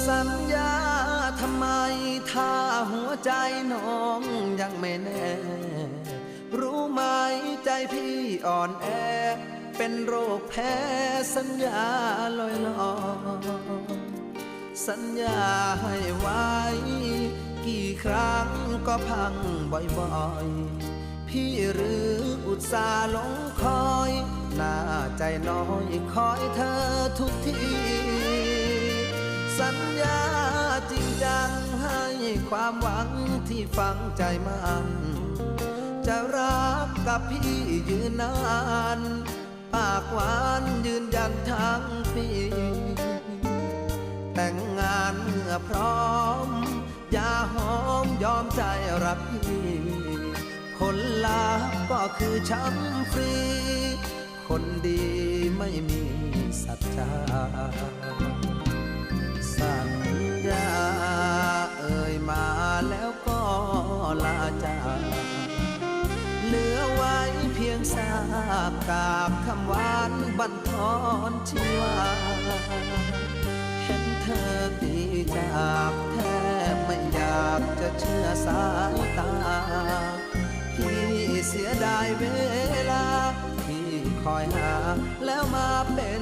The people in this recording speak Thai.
สัญญาทำไมถ้าหัวใจน้องยังไม่แน่ รู้ไหมใจพี่อ่อนแอเป็นโรคแพ้สัญญาลอยลอยสัญญาให้ไว้กี่ครั้งก็พังบ่อยๆพี่หรืออุตส่าห์หลงคอยหน้าใจน้อยคอยเธอทุกทีสัญญาจริงจังให้ความหวังที่ฝังใจมันจะรักกับพี่ยืนนานปากหวานยืนยันทั้งปีแต่งงานเมื่อพร้อมอย่าหอมยอมใจรักพี่ผลลัพธ์ก็คือช้ำฟรีคนดีไม่มีสัจจาสัญญาเอ่ยมาแล้วก็ลาจากเหลือไว้เพียงซากกาบคำหวานบั่นทอนชีวาเห็นเธอดีจากแทบไม่อยากจะเชื่อสายตาพี่เสียดายเวลาที่คอยหาแล้วมาเป็น